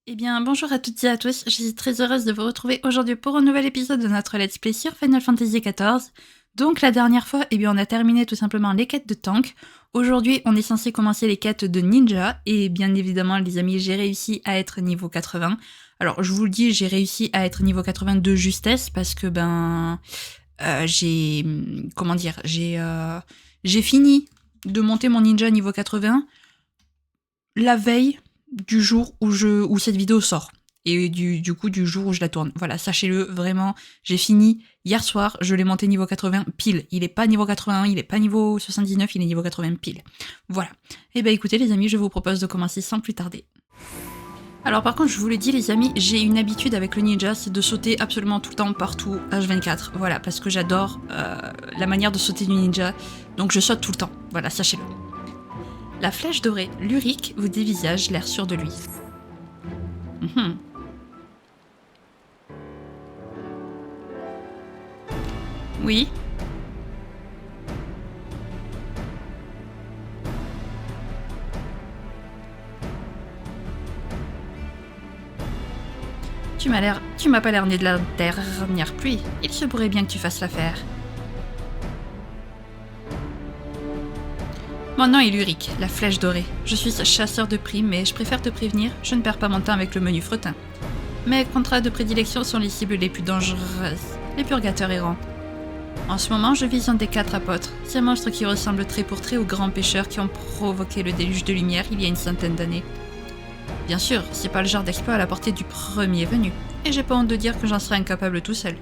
Eh bien, bonjour à toutes et à tous, je suis très heureuse de vous retrouver aujourd'hui pour un nouvel épisode de notre Let's Play sur Final Fantasy XIV. Donc la dernière fois, on a terminé tout simplement les quêtes de tank. Aujourd'hui, on est censé commencer les quêtes de ninja, et bien évidemment, les amis, j'ai réussi à être niveau 80. Alors, je vous le dis, j'ai réussi à être niveau 80 de justesse, parce que, j'ai... Comment dire j'ai fini de monter mon ninja niveau 80 la veille du jour où cette vidéo sort. Et du coup, du jour où je la tourne. Voilà, sachez-le, vraiment, j'ai fini hier soir, je l'ai monté niveau 80 pile. Il est pas niveau 81, il est pas niveau 79, il est niveau 80 pile. Voilà. Et bah écoutez les amis, je vous propose de commencer sans plus tarder. Alors par contre, je vous le dis les amis, j'ai une habitude avec le ninja, c'est de sauter absolument tout le temps, partout, H24. Voilà, parce que j'adore la manière de sauter du ninja, donc je saute tout le temps. Voilà, sachez-le. La flèche dorée, Lyric, vous dévisage, l'air sûr de lui. Oui. Tu m'as pas l'air né de la dernière pluie. Il se pourrait bien que tu fasses l'affaire. Mon nom est Lyric, la flèche dorée. Je suis chasseur de primes, mais je préfère te prévenir, je ne perds pas mon temps avec le menu fretin. Mes contrats de prédilection sont les cibles les plus dangereuses, les purgateurs errants. En ce moment, je vise un des 4 apôtres, ces monstres qui ressemblent trait pour trait aux grands pêcheurs qui ont provoqué le déluge de lumière il y a une centaine d'années. Bien sûr, c'est pas le genre d'exploit à la portée du premier venu, et j'ai pas honte de dire que j'en serais incapable tout seul.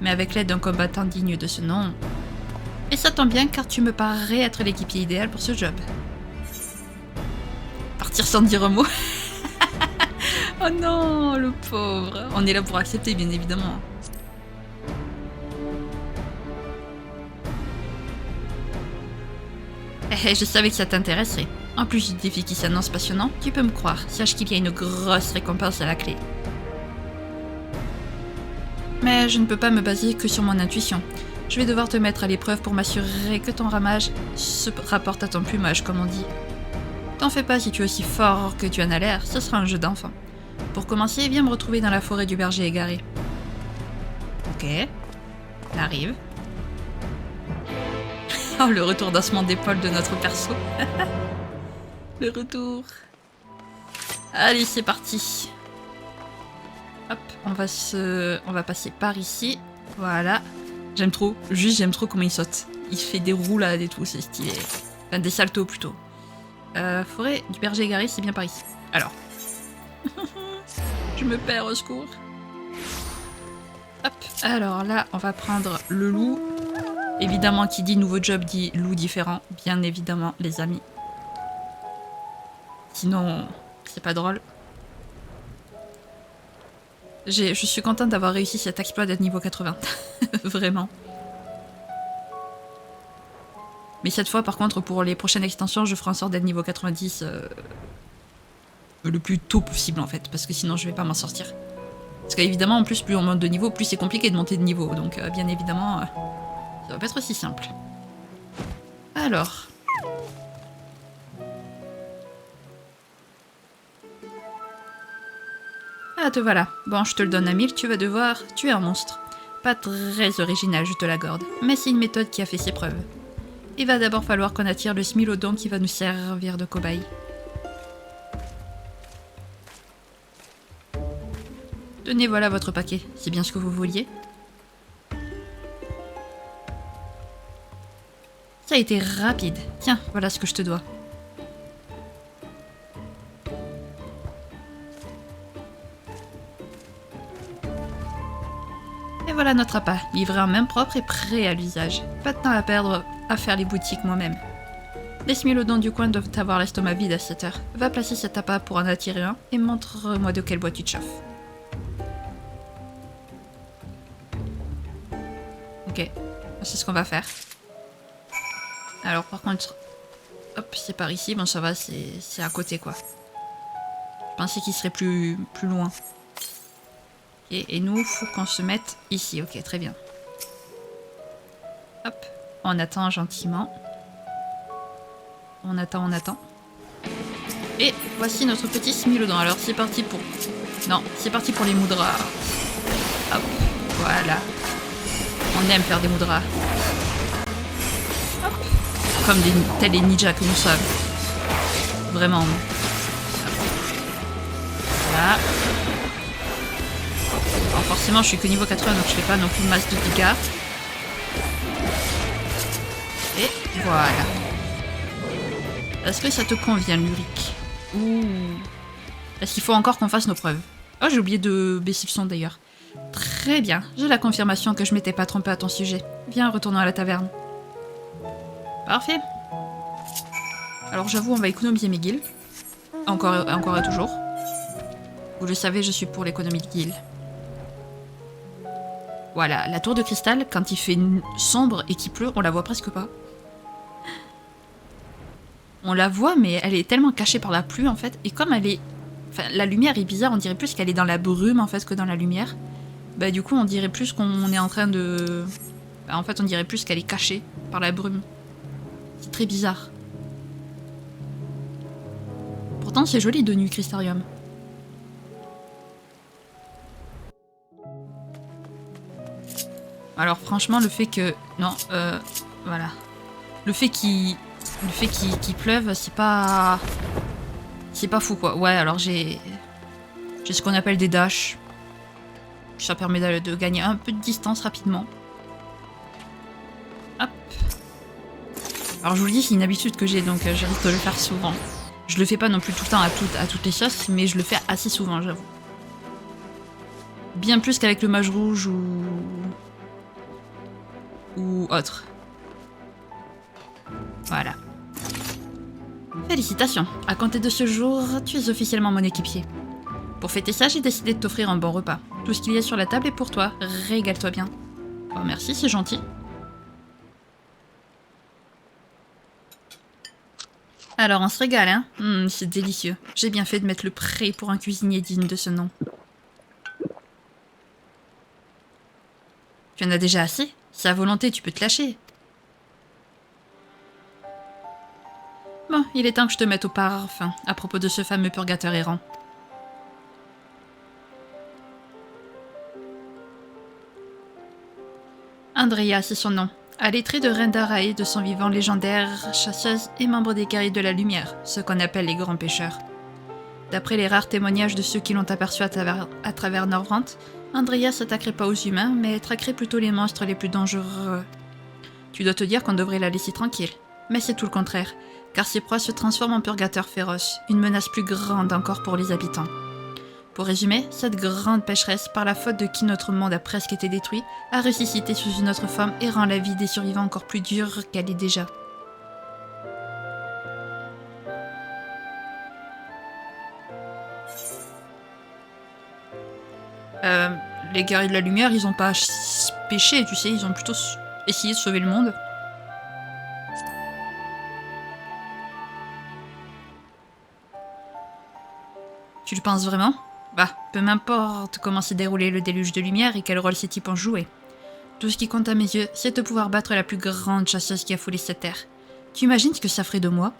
Mais avec l'aide d'un combattant digne de ce nom... Et ça tombe bien car tu me paraîtrais être l'équipier idéal pour ce job. Partir sans dire un mot. Oh non, le pauvre. On est là pour accepter, bien évidemment. Je savais que ça t'intéresserait. En plus du défi qui s'annonce passionnant, tu peux me croire, sache qu'il y a une grosse récompense à la clé. Mais je ne peux pas me baser que sur mon intuition. Je vais devoir te mettre à l'épreuve pour m'assurer que ton ramage se rapporte à ton plumage, comme on dit. T'en fais pas si tu es aussi fort que tu en as l'air, ce sera un jeu d'enfant. Pour commencer, viens me retrouver dans la forêt du berger égaré. Ok, on arrive. Oh, le retour d'ossement d'épaule de notre perso. Le retour. Allez, c'est parti. Hop, on va passer par ici. Voilà. J'aime trop, juste j'aime trop comment il saute. Il fait des roulades et tout, c'est stylé. Enfin, des saltos plutôt. Forêt du berger égaré, c'est bien par ici. Alors. Je me perds, au secours. Hop, alors là, on va prendre le loup. Évidemment, qui dit nouveau job dit loup différent. Bien évidemment, les amis. Sinon, c'est pas drôle. Je suis contente d'avoir réussi cet exploit d'être niveau 80. Vraiment. Mais cette fois, par contre, pour les prochaines extensions, je ferai en sorte d'être niveau 90 le plus tôt possible, en fait. Parce que sinon, je vais pas m'en sortir. Parce qu'évidemment, en plus, plus on monte de niveau, plus c'est compliqué de monter de niveau. Donc, bien évidemment, ça va pas être aussi simple. Alors... Ah, te voilà. Bon, je te le donne à 1000, tu vas devoir tuer un monstre. Pas très original, je te l'accorde, mais c'est une méthode qui a fait ses preuves. Il va d'abord falloir qu'on attire le Smilodon qui va nous servir de cobaye. Tenez, voilà votre paquet, c'est bien ce que vous vouliez. Ça a été rapide. Tiens, voilà ce que je te dois. Et voilà notre appât, livré en main propre et prêt à l'usage. Pas de temps à perdre à faire les boutiques moi-même. Les Smilodons du coin doivent avoir l'estomac vide à cette heure. Va placer cet appât pour en attirer un et montre-moi de quel bois tu te chauffes. Ok, c'est ce qu'on va faire. Alors par contre, hop, c'est par ici, bon ça va, c'est à côté quoi. Je pensais qu'il serait plus loin. Et nous, faut qu'on se mette ici. Ok, très bien. Hop, on attend gentiment. On attend. Et voici notre petit Smilodon. Alors c'est parti pour Non, c'est parti pour les moudras. Hop, voilà. On aime faire des moudras. Hop. Comme tels les ninjas que nous sommes. Vraiment. Voilà. Alors forcément, je suis que niveau 80, donc je fais pas non plus masse de dégâts. Et voilà. Est-ce que ça te convient, Lyric? Ouh. Est-ce qu'il faut encore qu'on fasse nos preuves? Oh, j'ai oublié de baisser le son d'ailleurs. Très bien, j'ai la confirmation que je m'étais pas trompée à ton sujet. Viens, retournons à la taverne. Parfait. Alors j'avoue, on va économiser mes guilds. Encore et toujours. Vous le savez, je suis pour l'économie de guilds. Voilà, la tour de cristal, quand il fait sombre et qu'il pleut, on la voit presque pas. On la voit, mais elle est tellement cachée par la pluie en fait. Et comme elle est... Enfin, la lumière est bizarre, on dirait plus qu'elle est dans la brume en fait que dans la lumière. Bah du coup, on dirait plus qu'on est en train de... Bah, en fait, on dirait plus qu'elle est cachée par la brume. C'est très bizarre. Pourtant, c'est joli de nuit, Crystarium. Alors franchement, le fait que... Non, voilà. Le fait qu'il pleuve, c'est pas... C'est pas fou, quoi. Ouais, alors j'ai ce qu'on appelle des dashs. Ça permet de gagner un peu de distance rapidement. Hop. Alors je vous le dis, c'est une habitude que j'ai, donc je risque de le faire souvent. Je le fais pas non plus tout le temps à toutes les sauces, mais je le fais assez souvent, j'avoue. Bien plus qu'avec le mage rouge ou autre. Voilà. Félicitations, à compter de ce jour, tu es officiellement mon équipier. Pour fêter ça, j'ai décidé de t'offrir un bon repas. Tout ce qu'il y a sur la table est pour toi, régale-toi bien. Oh merci, c'est gentil. Alors on se régale, hein. C'est délicieux. J'ai bien fait de mettre le pré pour un cuisinier digne de ce nom. Tu en as déjà assez? Si à volonté, tu peux te lâcher. Bon, il est temps que je te mette au parfum à propos de ce fameux purgateur errant. Andrea, c'est son nom. Allettrée de Rendarae, de son vivant légendaire, chasseuse et membre des guerriers de la lumière, ce qu'on appelle les grands pêcheurs. D'après les rares témoignages de ceux qui l'ont aperçu à travers Norvrant, Andrea s'attaquerait pas aux humains, mais traquerait plutôt les monstres les plus dangereux. Tu dois te dire qu'on devrait la laisser tranquille. Mais c'est tout le contraire, car ses proies se transforment en purgateurs féroces, une menace plus grande encore pour les habitants. Pour résumer, cette grande pécheresse, par la faute de qui notre monde a presque été détruit, a ressuscité sous une autre forme et rend la vie des survivants encore plus dure qu'elle est déjà. Les guerriers de la lumière, ils ont pas péché, tu sais, ils ont plutôt essayé de sauver le monde. Tu le penses vraiment? Bah, peu m'importe comment s'est déroulé le déluge de lumière et quel rôle ces types ont joué. Tout ce qui compte à mes yeux, c'est de pouvoir battre la plus grande chasseuse qui a foulé cette terre. Tu imagines ce que ça ferait de moi?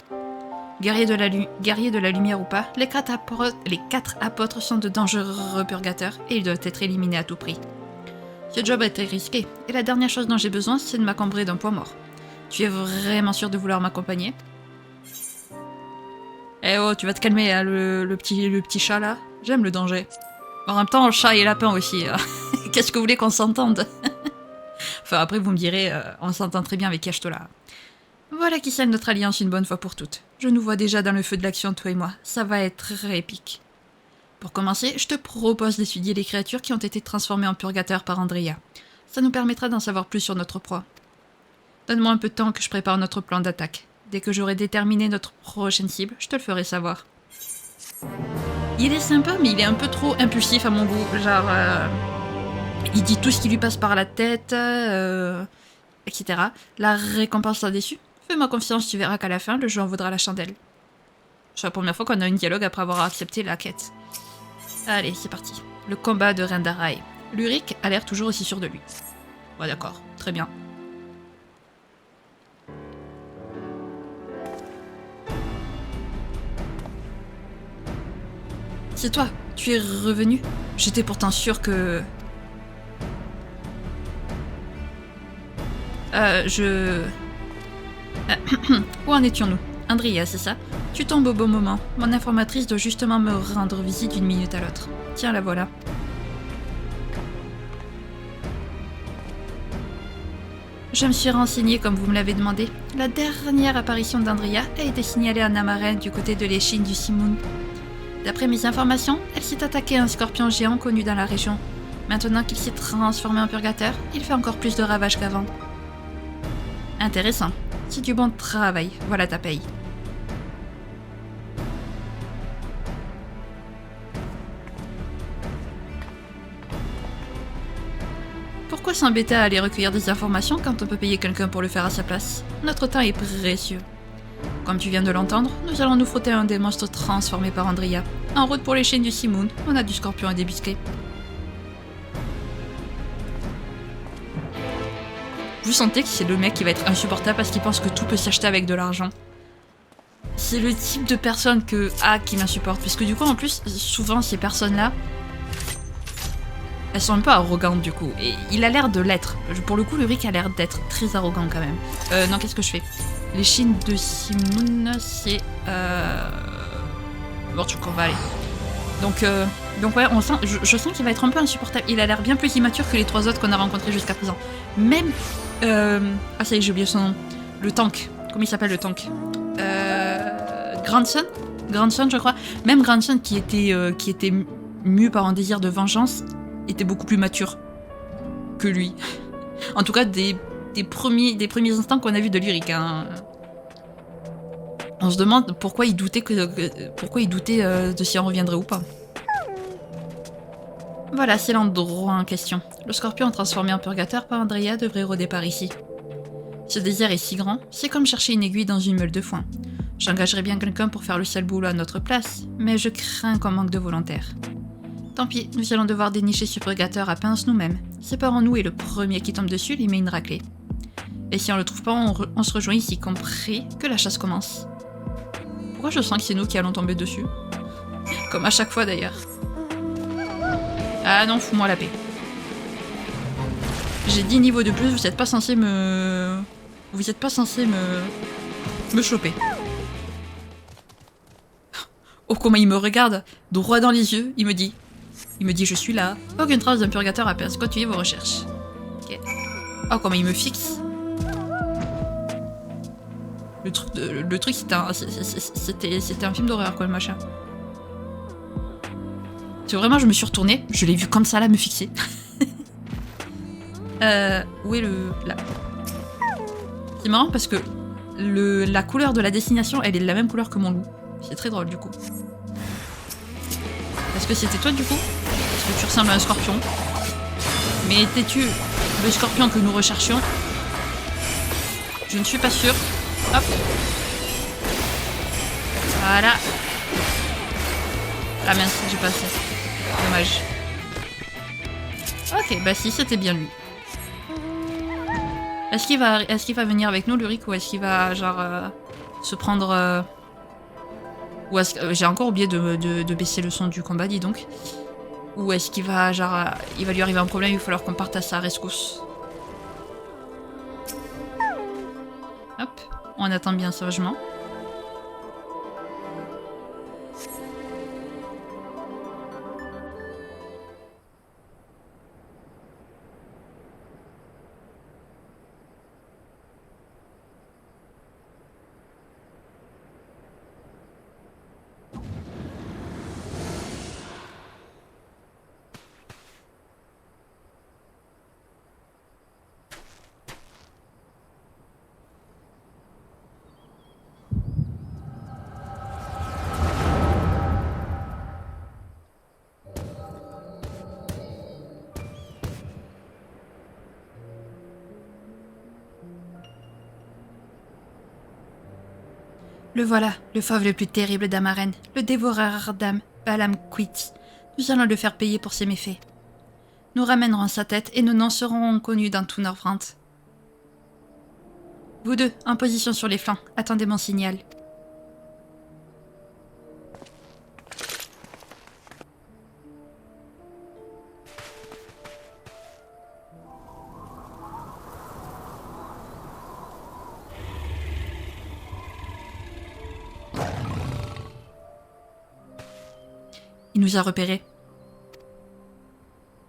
Guerriers de la lumière ou pas, les quatre apôtres sont de dangereux purgateurs et ils doivent être éliminés à tout prix. Ce job a été risqué, et la dernière chose dont j'ai besoin, c'est de m'encombrer d'un poids mort. Tu es vraiment sûr de vouloir m'accompagner? Eh oh, tu vas te calmer, hein, le petit chat là. J'aime le danger. En même temps, chat et lapin aussi. Qu'est-ce que vous voulez qu'on s'entende? Enfin, après, vous me direz, on s'entend très bien avec Yashtola. Voilà qui scelle notre alliance une bonne fois pour toutes. Je nous vois déjà dans le feu de l'action, toi et moi. Ça va être très épique. Pour commencer, je te propose d'étudier les créatures qui ont été transformées en purgateurs par Andrea. Ça nous permettra d'en savoir plus sur notre proie. Donne-moi un peu de temps que je prépare notre plan d'attaque. Dès que j'aurai déterminé notre prochaine cible, je te le ferai savoir. Il est sympa, mais il est un peu trop impulsif à mon goût. Genre, il dit tout ce qui lui passe par la tête, etc. La récompense l'a déçu. Fais-moi confiance, tu verras qu'à la fin, le jeu en vaudra la chandelle. C'est la première fois qu'on a un dialogue après avoir accepté la quête. Allez, c'est parti. Le combat de Rendarae. Lyric a l'air toujours aussi sûr de lui. Ouais, d'accord. Très bien. C'est toi. Tu es revenu? J'étais pourtant sûre que... Où en étions-nous? Andrea, c'est ça? Tu tombes au bon moment. Mon informatrice doit justement me rendre visite d'une minute à l'autre. Tiens, la voilà. Je me suis renseignée comme vous me l'avez demandé. La dernière apparition d'Andrea a été signalée à Namaren du côté de l'échine du Simoun. D'après mes informations, elle s'est attaquée à un scorpion géant connu dans la région. Maintenant qu'il s'est transformé en purgateur, il fait encore plus de ravages qu'avant. Intéressant. C'est du bon travail. Voilà ta paye. Pourquoi s'embêter à aller recueillir des informations quand on peut payer quelqu'un pour le faire à sa place? Notre temps est précieux. Comme tu viens de l'entendre, nous allons nous frotter à un des monstres transformés par Andrea. En route pour les chaînes du Simoun, on a du scorpion à débusquer. Vous sentez que c'est le mec qui va être insupportable parce qu'il pense que tout peut s'acheter avec de l'argent. C'est le type de personne qui m'insupporte. Parce que du coup, en plus, souvent, ces personnes-là, elles sont un peu arrogantes du coup. Et il a l'air de l'être. Pour le coup, le Rick a l'air d'être très arrogant quand même. Non, qu'est-ce que je fais? Les chines de Simoun, c'est... Bon, je crois qu'on va aller. Donc ouais, je sens qu'il va être un peu insupportable. Il a l'air bien plus immature que les trois autres qu'on a rencontrés jusqu'à présent. Même... Ah ça y est, j'ai oublié son nom. Le tank. Comment il s'appelle le tank? Grandson? Grandson, je crois. Même Grandson, qui était mu par un désir de vengeance, était beaucoup plus mature que lui. En tout cas, des premiers instants qu'on a vus de Lyric. Hein. On se demande pourquoi il doutait de si on reviendrait ou pas. Voilà, c'est l'endroit en question. Le scorpion transformé en purgateur par Andrea devrait rôder par ici. Ce désert est si grand, c'est comme chercher une aiguille dans une meule de foin. J'engagerais bien quelqu'un pour faire le sale boulot à notre place, mais je crains qu'on manque de volontaires. Tant pis, nous allons devoir dénicher ce purgateur à pince nous-mêmes. Séparons-nous et le premier qui tombe dessus lui met une raclée. Et si on le trouve pas, on se rejoint ici, compris que la chasse commence. Pourquoi je sens que c'est nous qui allons tomber dessus? Comme à chaque fois d'ailleurs. Ah non, fous-moi la paix. J'ai 10 niveaux de plus, vous êtes pas censé me... Vous êtes pas censé me choper. Oh, comment il me regarde, droit dans les yeux, il me dit, je suis là. Aucune trace d'un purgateur à perdre, continuez vos recherches. Ok. Oh, comment il me fixe. Le truc c'était un film d'horreur, quoi, le machin. C'est vraiment, je me suis retournée, je l'ai vu comme ça, là, me fixer. Où est le... Là. C'est marrant parce que la couleur de la destination, elle est de la même couleur que mon loup. C'est très drôle, du coup. Est-ce que c'était toi, du coup? Parce que tu ressembles à un scorpion. Mais étais-tu le scorpion que nous recherchions? Je ne suis pas sûre. Hop. Voilà. Ah mince, j'ai pas assez. Dommage. Ok, bah si, c'était bien lui. Est-ce qu'il va venir avec nous, Lyric, ou est-ce qu'il va, genre, se prendre... Ou est-ce que... J'ai encore oublié de baisser le son du combat, dis donc. Ou est-ce qu'il va, genre... il va lui arriver un problème, il va falloir qu'on parte à sa rescousse. Hop, on attend bien sagement. Le voilà, le fauve le plus terrible d'Amaren, le dévoreur d'âmes, Balam Quit. Nous allons le faire payer pour ses méfaits. Nous ramènerons sa tête et nous n'en serons connus dans tout Northrend. Vous deux, en position sur les flancs, attendez mon signal. Il nous a repérés.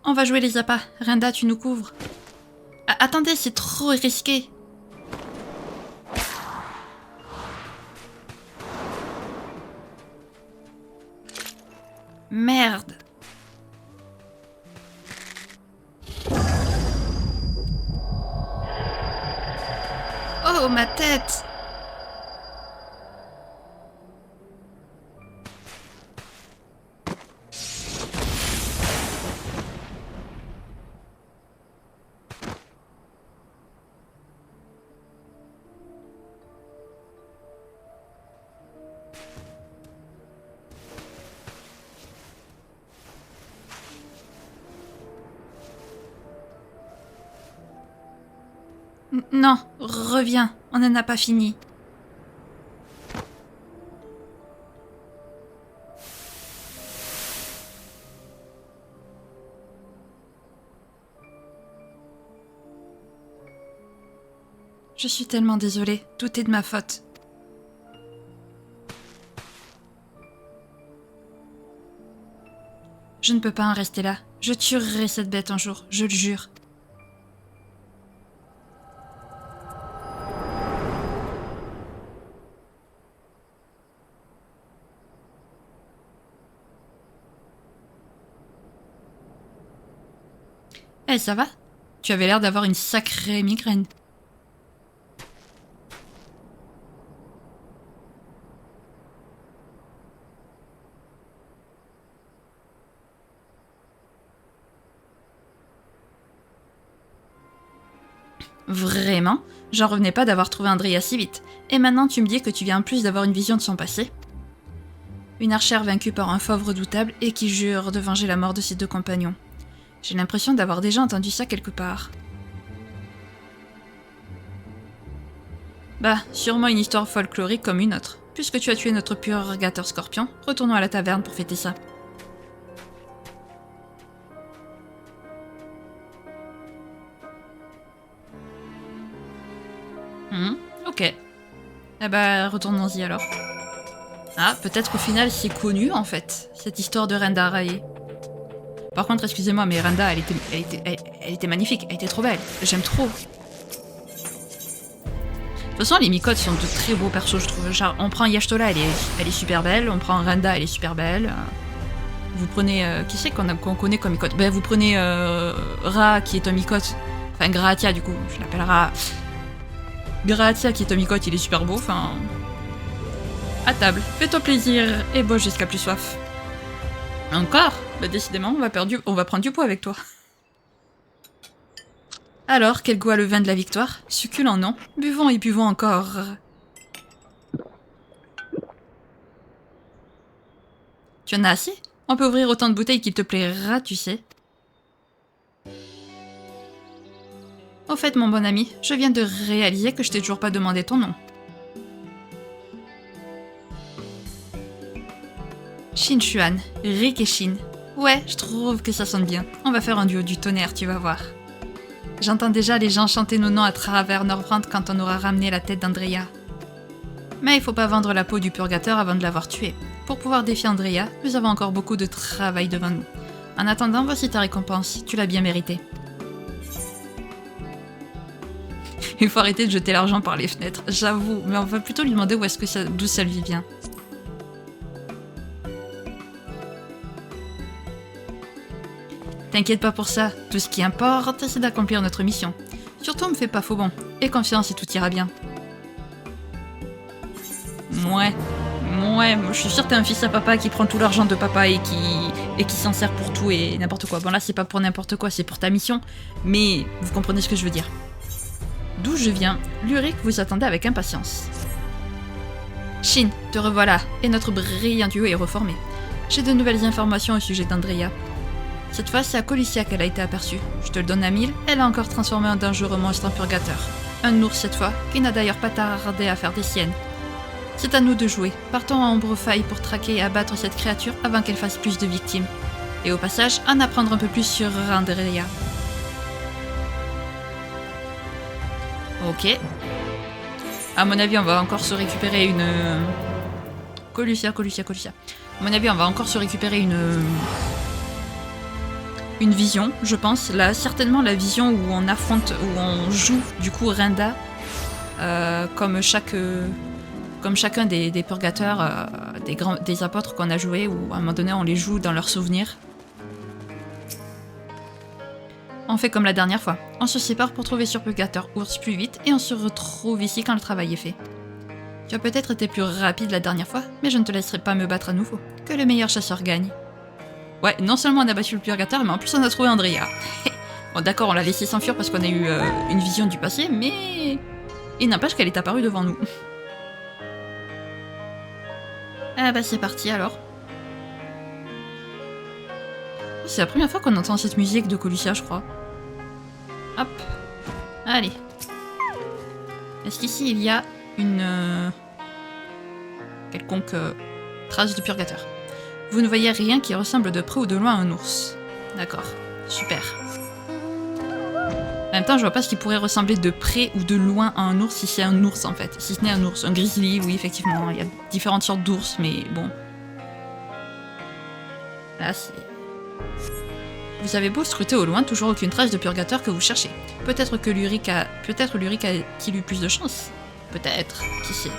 On va jouer les appâts. Renda, tu nous couvres. Attendez, c'est trop risqué. Merde. Oh, ma tête. Non, reviens, on n'en a pas fini. Je suis tellement désolée, tout est de ma faute. Je ne peux pas en rester là. Je tuerai cette bête un jour, je le jure. Eh, ça va? Tu avais l'air d'avoir une sacrée migraine. Vraiment? J'en revenais pas d'avoir trouvé Andrea si vite. Et maintenant tu me dis que tu viens en plus d'avoir une vision de son passé? Une archère vaincue par un fauve redoutable et qui jure de venger la mort de ses deux compagnons. J'ai l'impression d'avoir déjà entendu ça quelque part. Bah, sûrement une histoire folklorique comme une autre. Puisque tu as tué notre purgateur scorpion, retournons à la taverne pour fêter ça. Ok. Eh bah, retournons-y alors. Ah, peut-être qu'au final c'est connu en fait, cette histoire de Renda Rae. Par contre, excusez-moi, mais Renda, elle était magnifique, elle était trop belle. J'aime trop. De toute façon, les Miqo'tes sont de très beaux persos, je trouve. Genre, on prend Y'ashtola, elle est super belle. On prend Renda, elle est super belle. Vous prenez... qui c'est qu'on connaît comme Miqo'te? Ben, vous prenez Ra, qui est un Miqo'te. Enfin, Graatia, du coup. Je l'appelle Ra. Graatia, qui est un Miqo'te, il est super beau. Enfin... À table. Fais-toi plaisir et bois jusqu'à plus soif. Encore? Bah décidément, on va prendre du poids avec toi. Alors, quel goût a le vin de la victoire? Succulent, non? Buvons et buvons encore. Tu en as assez? On peut ouvrir autant de bouteilles qu'il te plaira, tu sais. Au fait, mon bon ami, je viens de réaliser que je t'ai toujours pas demandé ton nom. Shin Xuan, Rick et Shin. Ouais, je trouve que ça sonne bien. On va faire un duo du tonnerre, tu vas voir. J'entends déjà les gens chanter nos noms à travers Norvrand quand on aura ramené la tête d'Andrea. Mais il faut pas vendre la peau du purgateur avant de l'avoir tué. Pour pouvoir défier Andrea, nous avons encore beaucoup de travail devant nous. En attendant, voici ta récompense. Tu l'as bien méritée. Il faut arrêter de jeter l'argent par les fenêtres, j'avoue, mais on va plutôt lui demander d'où ça lui vient. T'inquiète pas pour ça, tout ce qui importe, c'est d'accomplir notre mission. Surtout, me fais pas faux bon, et confiance et tout ira bien. Ouais, je suis sûre que t'es un fils à papa qui prend tout l'argent de papa et qui s'en sert pour tout et n'importe quoi. Bon là, c'est pas pour n'importe quoi, c'est pour ta mission, mais vous comprenez ce que je veux dire. D'où je viens, Lurik vous attendait avec impatience. Shin, te revoilà, et notre brillant duo est reformé. J'ai de nouvelles informations au sujet d'Andrea. Cette fois, c'est à Colicia qu'elle a été aperçue. Je te le donne à 1000, elle a encore transformé un dangereux monstre en purgateur. Un ours cette fois, qui n'a d'ailleurs pas tardé à faire des siennes. C'est à nous de jouer. Partons à Ombrefaille pour traquer et abattre cette créature avant qu'elle fasse plus de victimes. Et au passage, en apprendre un peu plus sur Andrea. Ok. À mon avis, on va encore se récupérer une... Colicia. À mon avis, on va encore se récupérer une vision, je pense. Là, certainement la vision où on affronte, où on joue du coup Renda, comme chacun des purgateurs, des apôtres qu'on a joués, où à un moment donné on les joue dans leurs souvenirs. On fait comme la dernière fois. On se sépare pour trouver sur Purgateur Ours plus vite et on se retrouve ici quand le travail est fait. Tu as peut-être été plus rapide la dernière fois, mais je ne te laisserai pas me battre à nouveau. Que le meilleur chasseur gagne. Ouais, non seulement on a battu le Purgateur, mais en plus on a trouvé Andrea. Bon d'accord, on l'a laissé s'enfuir parce qu'on a eu une vision du passé, mais il n'empêche qu'elle est apparue devant nous. Ah bah c'est parti alors. C'est la première fois qu'on entend cette musique de Colucia, je crois. Hop. Allez. Est-ce qu'ici il y a une quelconque trace de purgateur? Vous ne voyez rien qui ressemble de près ou de loin à un ours. D'accord. Super. En même temps, je vois pas ce qui pourrait ressembler de près ou de loin à un ours si c'est un ours en fait. Si ce n'est un ours. Un grizzly, oui, effectivement. Il y a différentes sortes d'ours, mais bon. Là, c'est... Vous avez beau scruter au loin, toujours aucune trace de purgateur que vous cherchez. Peut-être l'Uric a-t-il eu plus de chance? Peut-être, qui sait.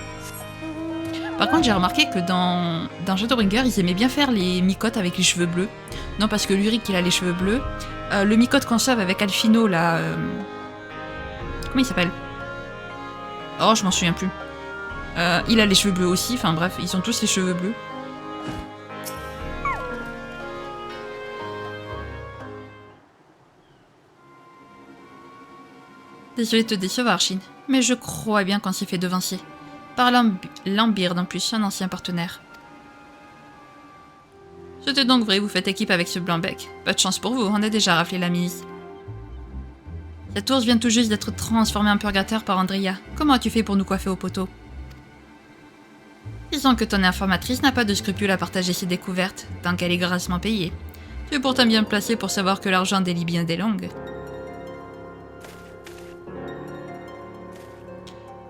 Par contre, j'ai remarqué que dans Shadowbringer, ils aimaient bien faire les mycotes avec les cheveux bleus. Non, parce que l'Uric, il a les cheveux bleus. Le mycote qu'on sauve avec Alphino, là... Comment il s'appelle? Oh, je m'en souviens plus. Il a les cheveux bleus aussi, enfin bref, ils ont tous les cheveux bleus. Désolé de te décevoir, Shin, mais je crois bien qu'on s'est fait devancer. Par Lambyrd en plus, un ancien partenaire. C'était donc vrai, vous faites équipe avec ce blanc-bec. Pas de chance pour vous, on a déjà raflé la mise. Cette ours vient tout juste d'être transformée en purgateur par Andrea. Comment as-tu fait pour nous coiffer au poteau? Disons que ton informatrice n'a pas de scrupule à partager ses découvertes, tant qu'elle est grassement payée. Tu es pourtant bien placé pour savoir que l'argent délie bien des langues.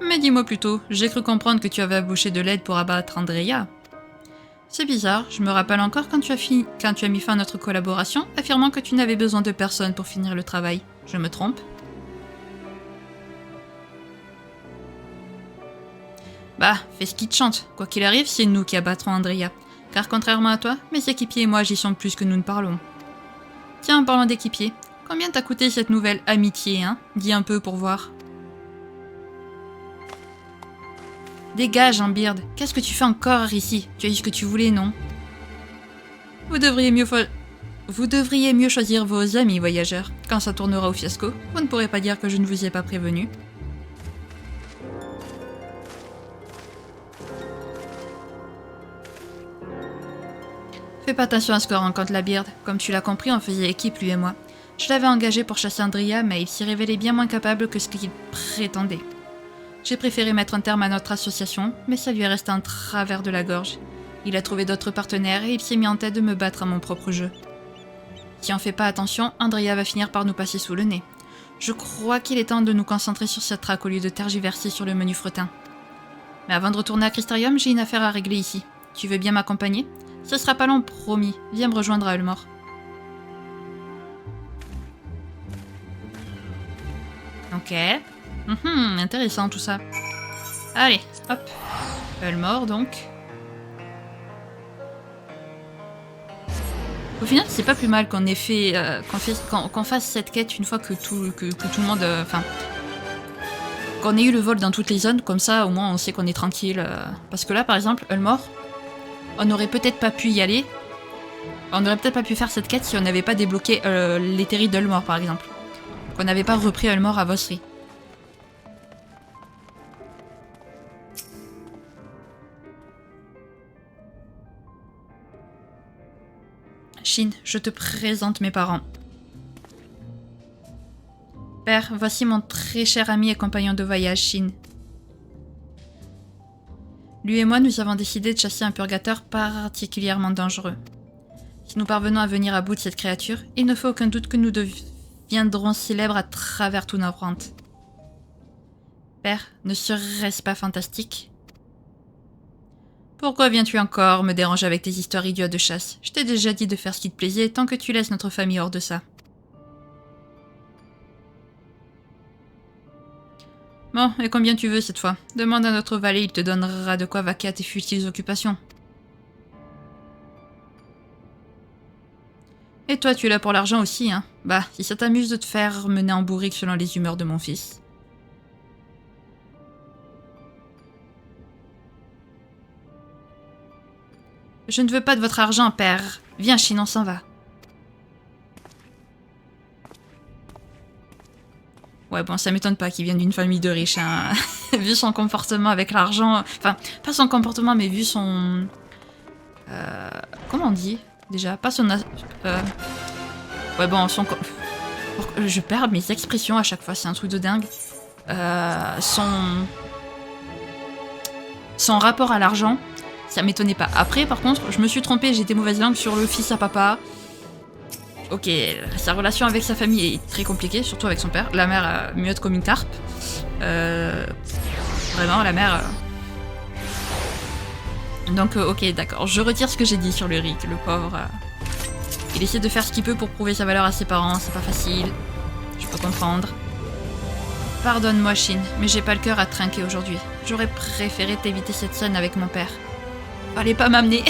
Mais dis-moi plutôt, j'ai cru comprendre que tu avais embauché de l'aide pour abattre Andrea. C'est bizarre, je me rappelle encore quand tu as mis fin à notre collaboration, affirmant que tu n'avais besoin de personne pour finir le travail. Je me trompe? Bah, fais ce qui te chante. Quoi qu'il arrive, c'est nous qui abattrons Andrea. Car contrairement à toi, mes équipiers et moi agissons plus que nous ne parlons. Tiens, en parlant d'équipiers, combien t'a coûté cette nouvelle amitié, hein? Dis un peu pour voir. Dégage, Lambyrd. Qu'est-ce que tu fais encore ici? Tu as eu ce que tu voulais, non? Vous devriez mieux choisir vos amis, voyageurs. Quand ça tournera au fiasco, vous ne pourrez pas dire que je ne vous ai pas prévenu. Fais pas attention à ce que rencontre la Byrd. Comme tu l'as compris, on faisait équipe, lui et moi. Je l'avais engagé pour chasser Andrea, mais il s'y révélait bien moins capable que ce qu'il prétendait. J'ai préféré mettre un terme à notre association, mais ça lui est resté un travers de la gorge. Il a trouvé d'autres partenaires et il s'est mis en tête de me battre à mon propre jeu. Si on fait pas attention, Andrea va finir par nous passer sous le nez. Je crois qu'il est temps de nous concentrer sur cette traque au lieu de tergiverser sur le menu fretin. Mais avant de retourner à Crystarium, j'ai une affaire à régler ici. Tu veux bien m'accompagner? Ce sera pas long, promis. Viens me rejoindre à Ulmore. Ok. Intéressant tout ça. Allez, hop. Ulmore donc. Au final, c'est pas plus mal qu'on ait fait, qu'on fasse cette quête une fois que tout le monde, enfin, qu'on ait eu le vol dans toutes les zones. Comme ça, au moins, on sait qu'on est tranquille. Parce que là, par exemple, Ulmore, on n'aurait peut-être pas pu y aller. On n'aurait peut-être pas pu faire cette quête si on n'avait pas débloqué les terris d'Ulmore, par exemple. Qu'on n'avait pas repris Ulmore à Vosri. Shin, je te présente mes parents. Père, voici mon très cher ami et compagnon de voyage, Shin. Lui et moi, nous avons décidé de chasser un purgateur particulièrement dangereux. Si nous parvenons à venir à bout de cette créature, il ne fait aucun doute que nous deviendrons célèbres à travers toute notre rente. Père, ne serait-ce pas fantastique? Pourquoi viens-tu encore me déranger avec tes histoires idiotes de chasse? Je t'ai déjà dit de faire ce qui te plaisait tant que tu laisses notre famille hors de ça. Bon, et combien tu veux cette fois? Demande à notre valet, il te donnera de quoi vaquer à tes futiles occupations. Et toi, tu es là pour l'argent aussi, hein? Bah, si ça t'amuse de te faire mener en bourrique selon les humeurs de mon fils. Je ne veux pas de votre argent, père. Viens, Chine, on s'en va. Ouais, bon, ça m'étonne pas qu'il vienne d'une famille de riches, hein. Vu son comportement avec l'argent... Enfin, pas son comportement, mais vu son... comment on dit, déjà? Pas son... Ouais, bon, son... Je perds mes expressions à chaque fois, c'est un truc de dingue. Son rapport à l'argent, ça m'étonnait pas. Après, par contre, je me suis trompée, j'étais mauvaise langue sur le fils à papa. Ok, sa relation avec sa famille est très compliquée, surtout avec son père. La mère muette comme une carpe. Vraiment, la mère... Donc, ok, d'accord. Je retire ce que j'ai dit sur le Rick, le pauvre. Il essaie de faire ce qu'il peut pour prouver sa valeur à ses parents, c'est pas facile. Je peux comprendre. Pardonne-moi, Shin, mais j'ai pas le cœur à te trinquer aujourd'hui. J'aurais préféré t'éviter cette scène avec mon père. Fallait pas m'amener.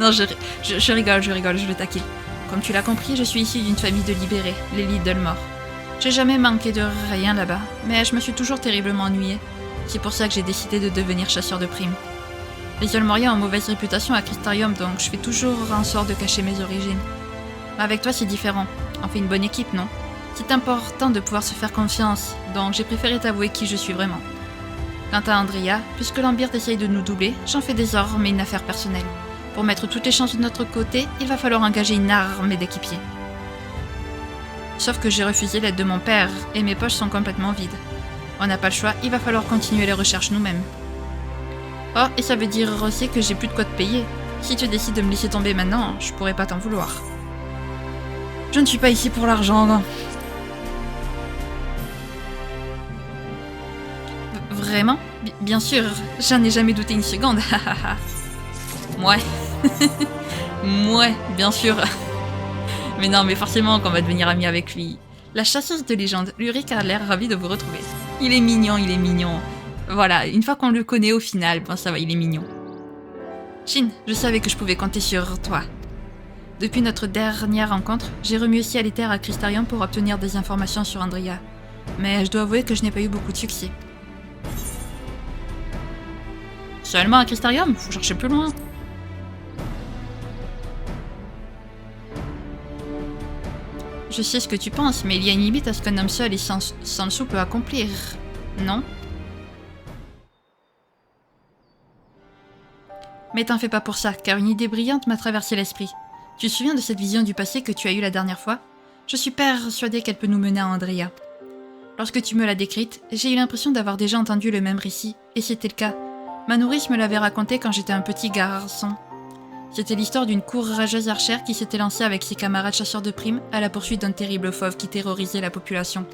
Non, je rigole, je le taquine. Comme tu l'as compris, je suis issue d'une famille de libérés, l'élite d'Elmore. J'ai jamais manqué de rien là-bas, mais je me suis toujours terriblement ennuyée. C'est pour ça que j'ai décidé de devenir chasseur de primes. Les Elmoriens ont mauvaise réputation à Crystarium, donc je fais toujours en sorte de cacher mes origines. Mais avec toi, c'est différent. On fait une bonne équipe, non? C'est important de pouvoir se faire confiance, donc j'ai préféré t'avouer qui je suis vraiment. Quant à Andrea, puisque l'Ambirte essaye de nous doubler, j'en fais désormais une affaire personnelle. Pour mettre toutes les chances de notre côté, il va falloir engager une armée d'équipiers. Sauf que j'ai refusé l'aide de mon père, et mes poches sont complètement vides. On n'a pas le choix, il va falloir continuer les recherches nous-mêmes. Oh, et ça veut dire aussi que j'ai plus de quoi te payer. Si tu décides de me laisser tomber maintenant, je pourrais pas t'en vouloir. Je ne suis pas ici pour l'argent, non. Vraiment? Bien sûr, j'en ai jamais douté une seconde. Ouais. Ouais, bien sûr. Mais non, mais forcément qu'on va devenir amis avec lui. La chasseuse de légende, Ulrich a l'air ravi de vous retrouver. Il est mignon, il est mignon. Voilà, une fois qu'on le connaît au final, bon ça va, il est mignon. Shin, je savais que je pouvais compter sur toi. Depuis notre dernière rencontre, j'ai remué ciel et terre à Crystarium pour obtenir des informations sur Andrea. Mais je dois avouer que je n'ai pas eu beaucoup de succès. Seulement à Crystarium? Faut chercher plus loin. Je sais ce que tu penses, mais il y a une limite à ce qu'un homme seul et sans le sou peut accomplir, non? Mais t'en fais pas pour ça, car une idée brillante m'a traversé l'esprit. Tu te souviens de cette vision du passé que tu as eue la dernière fois? Je suis persuadée qu'elle peut nous mener à Andrea. Lorsque tu me l'as décrite, j'ai eu l'impression d'avoir déjà entendu le même récit, et c'était le cas. Ma nourrice me l'avait raconté quand j'étais un petit garçon. C'était l'histoire d'une courageuse archère qui s'était lancée avec ses camarades chasseurs de primes à la poursuite d'un terrible fauve qui terrorisait la population.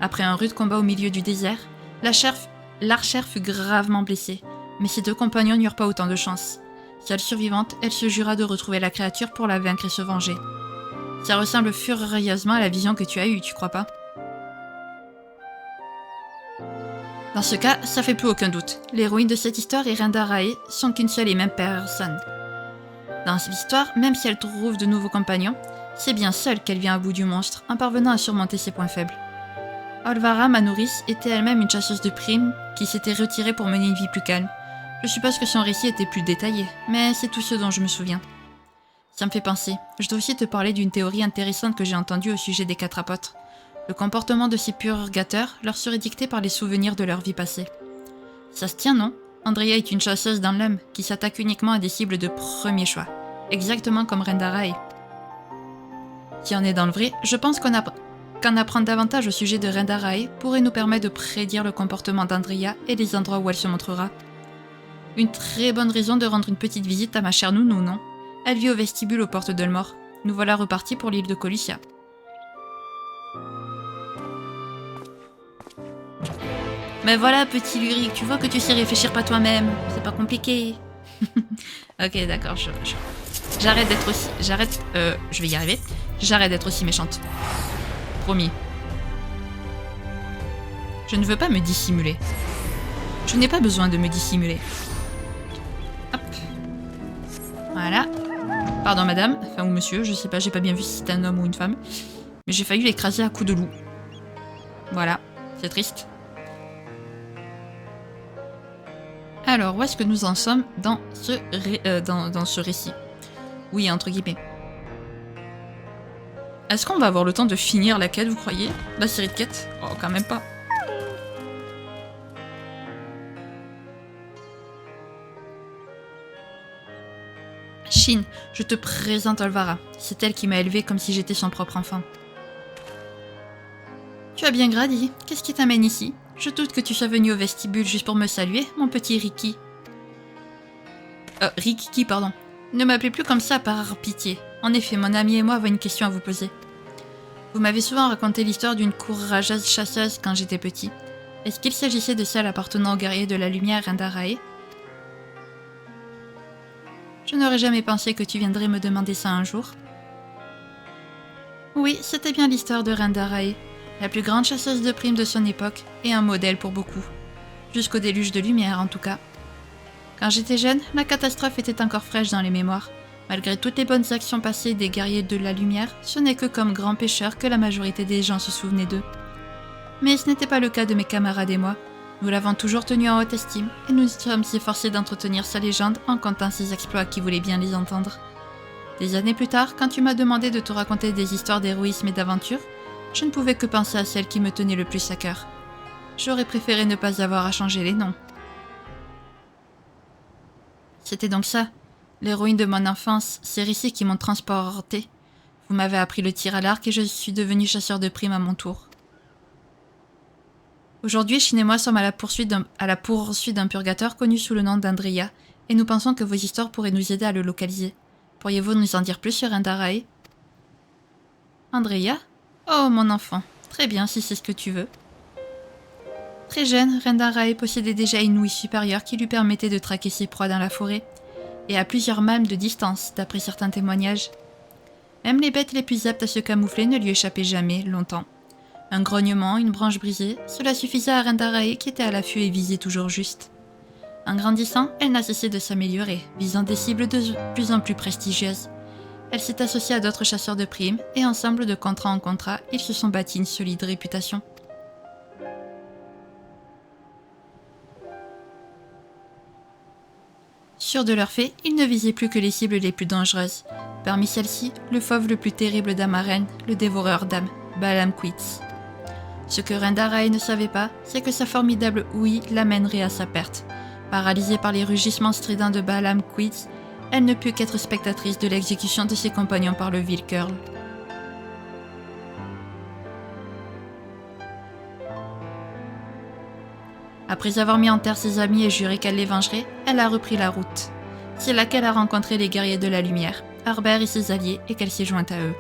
Après un rude combat au milieu du désert, l'archère fut gravement blessée, mais ses deux compagnons n'eurent pas autant de chance. Seule survivante, elle se jura de retrouver la créature pour la vaincre et se venger. Ça ressemble furieusement à la vision que tu as eue, tu crois pas? Dans ce cas, ça fait plus aucun doute. L'héroïne de cette histoire et Rendarae sont qu'une seule et même personne. Dans cette histoire, même si elle trouve de nouveaux compagnons, c'est bien seule qu'elle vient à bout du monstre, en parvenant à surmonter ses points faibles. Olvara, ma nourrice, était elle-même une chasseuse de primes qui s'était retirée pour mener une vie plus calme. Je suppose que son récit était plus détaillé, mais c'est tout ce dont je me souviens. Ça me fait penser, je dois aussi te parler d'une théorie intéressante que j'ai entendue au sujet des 4 apôtres. Le comportement de ces purgateurs leur serait dicté par les souvenirs de leur vie passée. Ça se tient, non? Andrea est une chasseuse dans l'âme qui s'attaque uniquement à des cibles de premier choix, exactement comme Rendarae. Si on est dans le vrai, je pense qu'en apprendre davantage au sujet de Rendarae pourrait nous permettre de prédire le comportement d'Andrea et les endroits où elle se montrera. Une très bonne raison de rendre une petite visite à ma chère nounou, non? Elle vit au vestibule aux portes d'Elmore. Nous voilà repartis pour l'île de Colucia. Mais voilà, petit Lyrique, tu vois que tu sais réfléchir pas toi-même. C'est pas compliqué. Ok, d'accord, j'arrête d'être aussi... je vais y arriver. J'arrête d'être aussi méchante. Promis. Je ne veux pas me dissimuler. Je n'ai pas besoin de me dissimuler. Hop. Voilà. Pardon, madame. Enfin, ou monsieur, je sais pas, j'ai pas bien vu si c'était un homme ou une femme. Mais j'ai failli l'écraser à coups de loup. Voilà. C'est triste. Alors, où est-ce que nous en sommes dans ce récit? Oui, entre guillemets. Est-ce qu'on va avoir le temps de finir la quête, vous croyez? La série de quêtes? Oh, quand même pas. Shin, je te présente Olvara. C'est elle qui m'a élevée comme si j'étais son propre enfant. Tu as bien grandi. Qu'est-ce qui t'amène ici? Je doute que tu sois venu au vestibule juste pour me saluer, mon petit Riki. Rikiki, pardon. Ne m'appelez plus comme ça par pitié. En effet, mon ami et moi avons une question à vous poser. Vous m'avez souvent raconté l'histoire d'une courageuse chasseuse quand j'étais petit. Est-ce qu'il s'agissait de celle appartenant au guerrier de la lumière Rendarae? Je n'aurais jamais pensé que tu viendrais me demander ça un jour. Oui, c'était bien l'histoire de Rendarae, la plus grande chasseuse de primes de son époque, et un modèle pour beaucoup. Jusqu'au déluge de lumière, en tout cas. Quand j'étais jeune, la catastrophe était encore fraîche dans les mémoires. Malgré toutes les bonnes actions passées des guerriers de la lumière, ce n'est que comme grands pécheurs que la majorité des gens se souvenaient d'eux. Mais ce n'était pas le cas de mes camarades et moi. Nous l'avons toujours tenu en haute estime, et nous sommes efforcés d'entretenir sa légende en comptant ses exploits qui voulaient bien les entendre. Des années plus tard, quand tu m'as demandé de te raconter des histoires d'héroïsme et d'aventure, je ne pouvais que penser à celle qui me tenait le plus à cœur. J'aurais préféré ne pas avoir à changer les noms. C'était donc ça, l'héroïne de mon enfance, ces récits qui m'ont transporté. Vous m'avez appris le tir à l'arc et je suis devenu chasseur de primes à mon tour. Aujourd'hui, Shin et moi sommes à la poursuite d'un purgateur connu sous le nom d'Andrea, et nous pensons que vos histoires pourraient nous aider à le localiser. Pourriez-vous nous en dire plus sur Rendarae? Andrea? Oh, mon enfant. Très bien, si c'est ce que tu veux. Très jeune, Rendarae possédait déjà une ouïe supérieure qui lui permettait de traquer ses proies dans la forêt, et à plusieurs malmes de distance, d'après certains témoignages. Même les bêtes les plus aptes à se camoufler ne lui échappaient jamais, longtemps. Un grognement, une branche brisée, cela suffisait à Rendarae qui était à l'affût et visait toujours juste. En grandissant, elle n'a cessé de s'améliorer, visant des cibles de plus en plus prestigieuses. Elle s'est associée à d'autres chasseurs de primes, et ensemble de contrat en contrat, ils se sont bâtis une solide réputation. Sûrs de leurs faits, ils ne visaient plus que les cibles les plus dangereuses. Parmi celles-ci, le fauve le plus terrible d'Amaren, le dévoreur d'âmes, Balam Quitz. Ce que Rendarae ne savait pas, c'est que sa formidable ouïe l'amènerait à sa perte. Paralysée par les rugissements stridents de Balam Quitz, elle ne put qu'être spectatrice de l'exécution de ses compagnons par le vil Curl. Après avoir mis en terre ses amis et juré qu'elle les vengerait, elle a repris la route. C'est là qu'elle a rencontré les guerriers de la lumière, Harbert et ses alliés, et qu'elle s'est jointe à eux.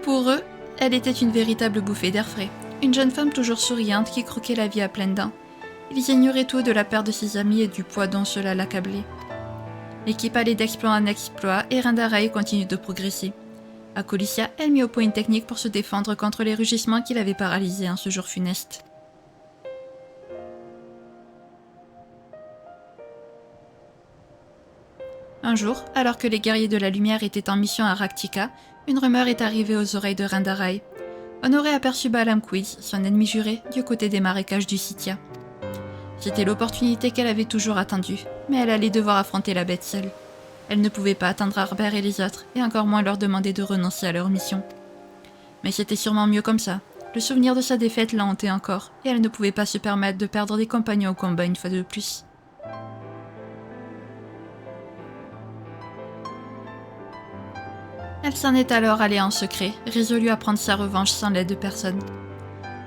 Pour eux, elle était une véritable bouffée d'air frais, une jeune femme toujours souriante qui croquait la vie à pleines dents. Ils ignoraient tout de la perte de ses amis et du poids dont cela l'accablait. L'équipe allait d'exploit en exploit et Rendarae continue de progresser. À Colissia, elle mit au point une technique pour se défendre contre les rugissements qui l'avaient paralysée en ce jour funeste. Un jour, alors que les guerriers de la lumière étaient en mission à Raktika, une rumeur est arrivée aux oreilles de Rendarae. On aurait aperçu Balam Quitz, son ennemi juré, du côté des marécages du Scythia. C'était l'opportunité qu'elle avait toujours attendue, mais elle allait devoir affronter la bête seule. Elle ne pouvait pas attendre Harbert et les autres, et encore moins leur demander de renoncer à leur mission. Mais c'était sûrement mieux comme ça. Le souvenir de sa défaite la hantait encore, et elle ne pouvait pas se permettre de perdre des compagnons au combat une fois de plus. Elle s'en est alors allée en secret, résolue à prendre sa revanche sans l'aide de personne.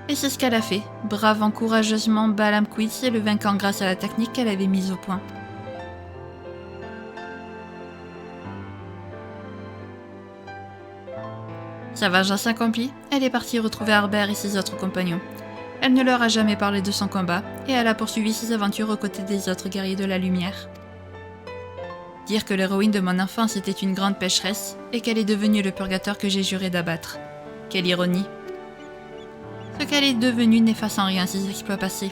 Et c'est ce qu'elle a fait, bravant courageusement Balam Quitz et le vainquant grâce à la technique qu'elle avait mise au point. Sa vengeance accomplie, elle est partie retrouver Harbert et ses autres compagnons. Elle ne leur a jamais parlé de son combat, et elle a poursuivi ses aventures aux côtés des autres guerriers de la lumière. Dire que l'héroïne de mon enfance était une grande pécheresse, et qu'elle est devenue le purgateur que j'ai juré d'abattre. Quelle ironie. Ce qu'elle est devenue n'efface en rien ses exploits passés.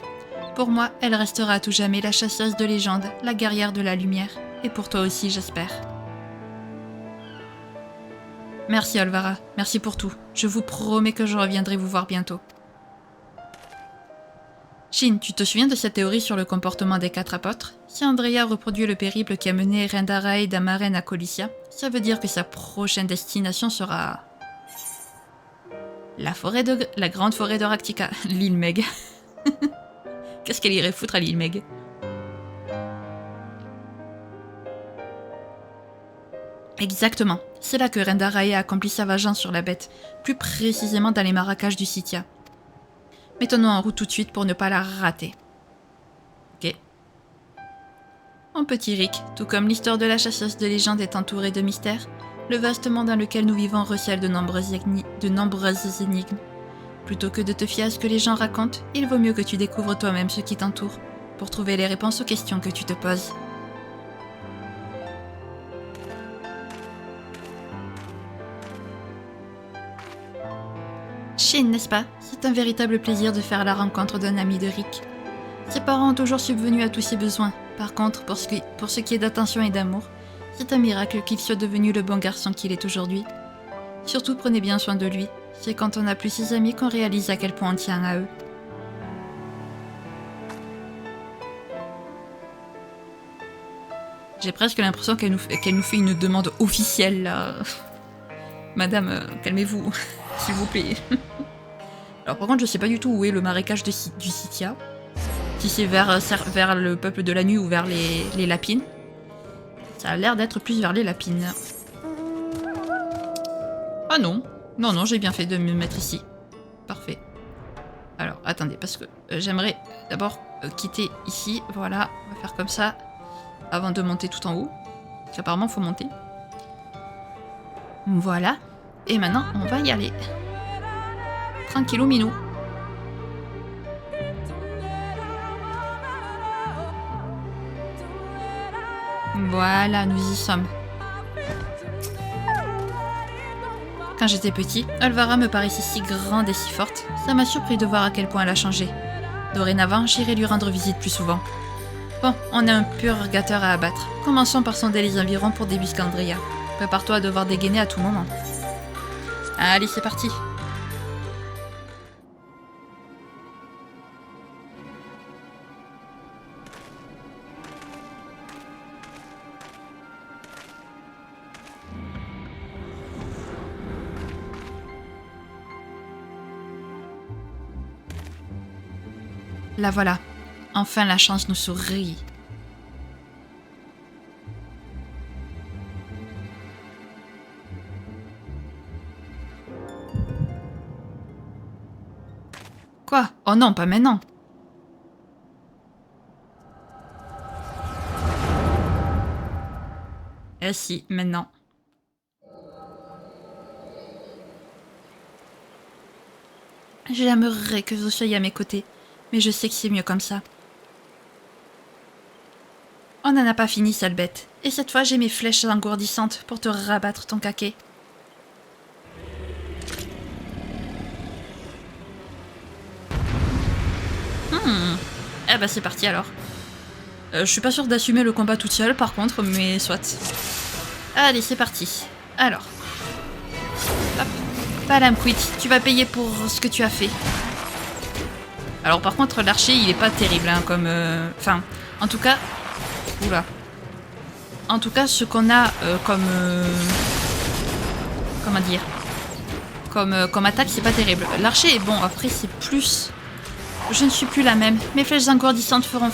Pour moi, elle restera à tout jamais la chasseuse de légende, la guerrière de la lumière, et pour toi aussi, j'espère. Merci Olvara, merci pour tout. Je vous promets que je reviendrai vous voir bientôt. Shin, tu te souviens de cette théorie sur le comportement des 4 apôtres? Si Andrea reproduit le périple qui a mené Rendarae d'Amaren à Colicia, ça veut dire que sa prochaine destination sera... la grande forêt de Raktika, l'île Meg. Qu'est-ce qu'elle irait foutre à l'île Meg? Exactement, c'est là que Rendarae a accompli sa vengeance sur la bête, plus précisément dans les marécages du Scythia. Mettons-nous en route tout de suite pour ne pas la rater. Ok. Mon petit Rick, tout comme l'histoire de la chasseuse de légende est entourée de mystères, le vaste monde dans lequel nous vivons recèle de nombreuses énigmes. Plutôt que de te fier à ce que les gens racontent, il vaut mieux que tu découvres toi-même ce qui t'entoure, pour trouver les réponses aux questions que tu te poses. Shin, n'est-ce pas? C'est un véritable plaisir de faire la rencontre d'un ami de Rick. Ses parents ont toujours subvenu à tous ses besoins. Par contre, pour ce qui est d'attention et d'amour, c'est un miracle qu'il soit devenu le bon garçon qu'il est aujourd'hui. Surtout prenez bien soin de lui. C'est quand on n'a plus ses amis qu'on réalise à quel point on tient à eux. J'ai presque l'impression qu'elle nous fait une demande officielle là. Madame, calmez-vous, s'il vous plaît. Alors par contre, je sais pas du tout où est le marécage du Scythia. Si c'est vers le peuple de la nuit ou vers les lapines. Ça a l'air d'être plus vers les lapines. Ah non. Non, j'ai bien fait de me mettre ici. Parfait. Alors, attendez, parce que j'aimerais d'abord quitter ici. Voilà, on va faire comme ça. Avant de monter tout en haut. Parce qu'apparemment, il faut monter. Voilà. Et maintenant, on va y aller. Tranquillou minou. Voilà, nous y sommes. Quand j'étais petit, Olvara me paraissait si grande et si forte, ça m'a surpris de voir à quel point elle a changé. Dorénavant, j'irai lui rendre visite plus souvent. Bon, on a un purgateur à abattre. Commençons par sonder les environs pour débusquer Andrea. Prépare-toi à devoir dégainer à tout moment. Allez, c'est parti. La voilà. Enfin la chance nous sourit. Quoi? Oh non, pas maintenant. Eh si, maintenant. J'aimerais que vous soyez à mes côtés, mais je sais que c'est mieux comme ça. On n'en a pas fini, sale bête. Et cette fois, j'ai mes flèches engourdissantes pour te rabattre ton caquet. Eh ben c'est parti alors. Je suis pas sûre d'assumer le combat toute seule par contre, mais soit. Allez, c'est parti. Alors. Hop. Palam quit, tu vas payer pour ce que tu as fait. Alors par contre, l'archer, il est pas terrible, hein, comme... Enfin, en tout cas... Oula. En tout cas, ce qu'on a comme... comment dire? Comme attaque, c'est pas terrible. L'archer est bon, après c'est plus... Je ne suis plus la même. Mes flèches engourdissantes feront...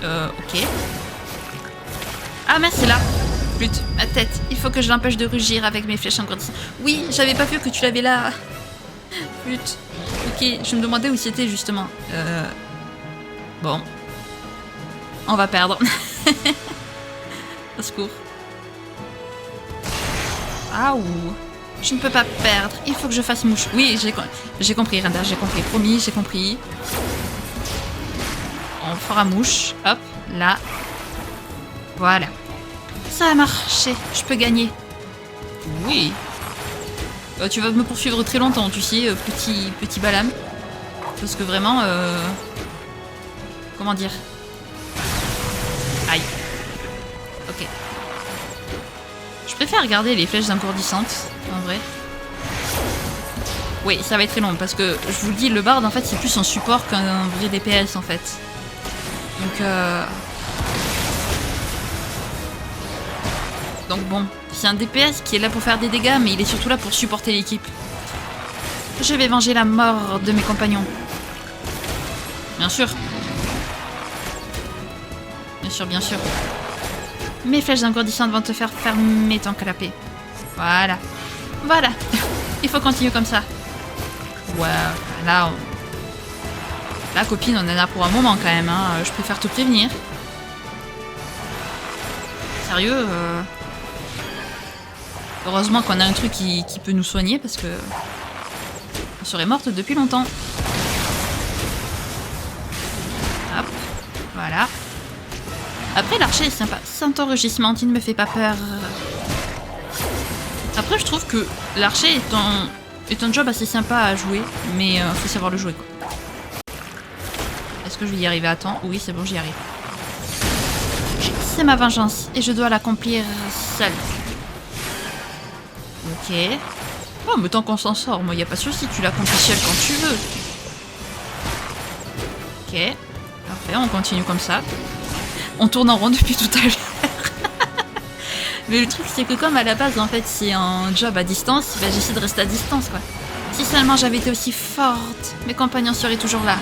Ok. Ah mince, c'est là. Flûte, ma tête. Il faut que je l'empêche de rugir avec mes flèches engourdissantes. Oui, j'avais pas vu que tu l'avais là. Flûte. Ok, je me demandais où c'était justement. Bon. On va perdre. Au secours. Ah ouh. Je ne peux pas perdre. Il faut que je fasse mouche. Oui, j'ai compris, Renda, j'ai compris. Promis, j'ai compris. On fera mouche. Hop, là. Voilà. Ça a marché. Je peux gagner. Oui. Tu vas me poursuivre très longtemps, tu sais, petit Balam. Parce que vraiment... Comment dire? Aïe. Ok. Je préfère regarder les flèches engourdissantes, en vrai. Oui, ça va être très long, parce que, je vous le dis, le bard, en fait, c'est plus un support qu'un vrai DPS, en fait. Donc bon, c'est un DPS qui est là pour faire des dégâts, mais il est surtout là pour supporter l'équipe. Je vais venger la mort de mes compagnons. Bien sûr. Bien sûr, bien sûr. Mes flèches engourdissantes vont te faire fermer ton canapé. Voilà. Voilà. Il faut continuer comme ça. Ouais, là, la copine, on en a pour un moment quand même. Hein. Je préfère te prévenir. Sérieux Heureusement qu'on a un truc qui peut nous soigner parce que... On serait morte depuis longtemps. Hop. Voilà. Après, l'archer est sympa. Saint-enregistrement, il ne me fait pas peur. Après, je trouve que l'archer est un job assez sympa à jouer, mais faut savoir le jouer, quoi. Est-ce que je vais y arriver à temps? Oui, c'est bon, j'y arrive. C'est ma vengeance, et je dois l'accomplir seule. Ok. Oh, mais tant qu'on s'en sort, moi, y a pas de souci, tu l'accomplis seule quand tu veux. Ok. Parfait, on continue comme ça. On tourne en rond depuis tout à l'heure. Mais le truc, c'est que comme à la base, en fait, c'est un job à distance, bah, j'essaie de rester à distance, quoi. Si seulement j'avais été aussi forte, mes compagnons seraient toujours là.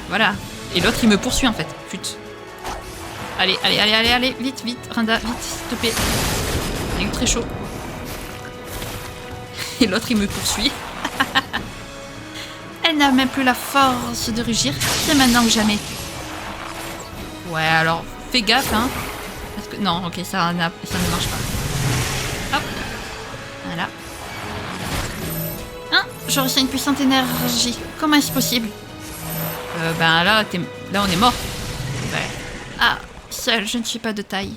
Voilà. Et l'autre, il me poursuit, en fait. Pute. Allez, allez, allez, allez, allez. Vite, vite. Renda, vite, s'il te plaît. Il est très chaud. Et l'autre, il me poursuit. Elle n'a même plus la force de rugir. C'est maintenant ou jamais. Ouais, alors, fais gaffe, hein. Parce que... Non, ok, ça ne marche pas. Hop. Voilà. Hein, je ressens une puissante énergie. Comment est-ce possible? Ben là, là, on est mort. Ouais. Ah, seule, je ne suis pas de taille.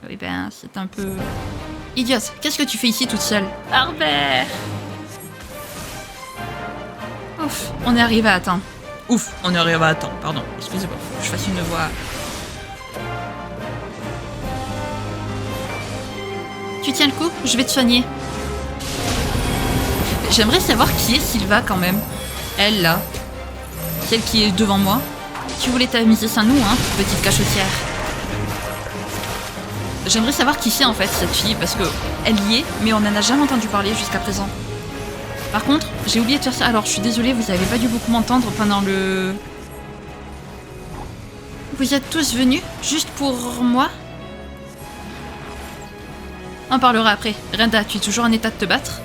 Oui, ben, c'est un peu... Idiote, qu'est-ce que tu fais ici toute seule? Harbert! Ouf, on est arrivé à temps. Ouf, on est arrivé à temps, pardon. Excusez-moi, faut que je fasse une voix... Tu tiens le coup? Je vais te soigner. J'aimerais savoir qui est Sylva quand même. Elle, là. Celle qui est devant moi. Tu voulais t'amuser sans nous, hein, petite cachotière. J'aimerais savoir qui c'est en fait, cette fille, parce que elle y est, mais on n'en a jamais entendu parler jusqu'à présent. Par contre, j'ai oublié de faire ça. Alors, je suis désolée, vous n'avez pas dû beaucoup m'entendre pendant le... Vous êtes tous venus, juste pour moi? On parlera après. Renda, tu es toujours en état de te battre?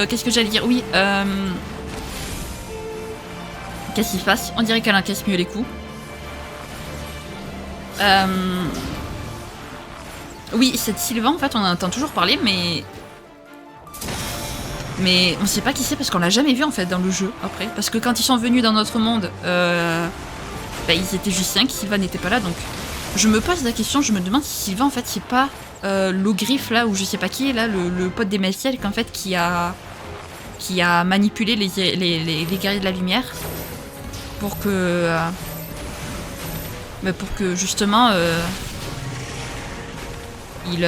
Qu'est-ce que j'allais dire? Oui, Qu'est-ce qui se passe? On dirait qu'elle encaisse mieux les coups. Oui, cette Sylvain, en fait, on en entend toujours parler, mais on sait pas qui c'est parce qu'on l'a jamais vu, en fait, dans le jeu, après. Parce que quand ils sont venus dans notre monde, bah, ils étaient juste 5, Sylvain n'était pas là, donc... Je me pose la question, je me demande si Sylvain, en fait, c'est pas l'Ogriffe, là, ou je sais pas qui est, là, le pote des Melciel, qu'en fait, qui a manipulé les guerriers de la lumière pour que... justement, ils